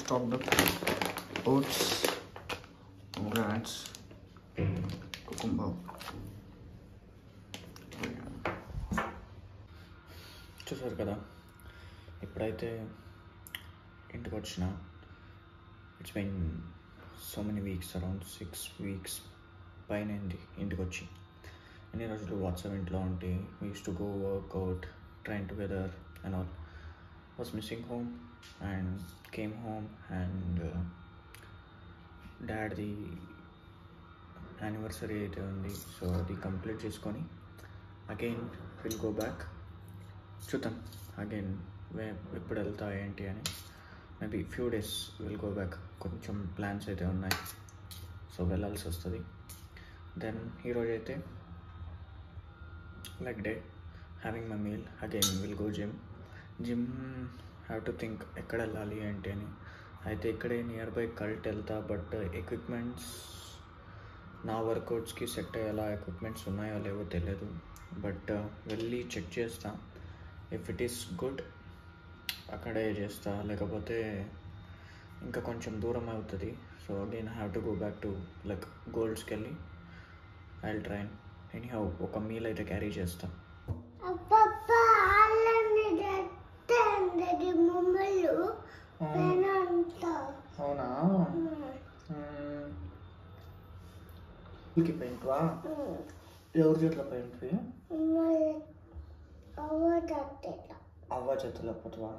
stock the oats, rats, cucumber. చూసారు కదా, ఎప్పుడైతే ఇంటికి వచ్చిన it's been so many weeks, around 6 weeks పైన ఇంటికి వచ్చి. ఎన్ని రోజులు వాట్సాప్ ఇంట్లో ఉంటే we use to go workout, train together and all. Was missing home and came home and డాడ్ది యానివర్సరీ అయితే ఉంది, సో అది కంప్లీట్ చేసుకొని అగైన్ విల్ గో బ్యాక్. చూద్దాం అగైన్ ఎప్పుడు వెళ్తా ఏంటి అని. Maybe few days will go back. కొంచెం ప్లాన్స్ అయితే ఉన్నాయి, సో వెళ్ళాల్సి వస్తుంది. దెన్ ఈరోజు అయితే like day having my meal, again will go gym have to think ఎక్కడ వెళ్ళాలి ఏంటి అని. అయితే ఇక్కడే నియర్ బై కల్ట్ వెళ్తా, బట్ ఎక్విప్మెంట్స్ నా వర్కౌట్స్కి సెట్ అయ్యేలా ఎక్విప్మెంట్స్ ఉన్నాయో లేవో తెలియదు, బట్ వెళ్ళి చెక్ చేస్తా. ఇఫ్ ఇట్ ఈస్ గుడ్ అక్కడే చేస్తా, లేకపోతే ఇంకా కొంచెం దూరం అవుతుంది. So again have to go back to like గోల్డ్స్కి వెళ్ళి ఐ విల్ ట్రై. ఎనీహౌ ఒక మీల్ అయితే క్యారీ చేస్తా. అవునా, పెయింట్వా? ఎవరి చేతిలో పెయింట్? అవ్వ చేతిలో పోతావా?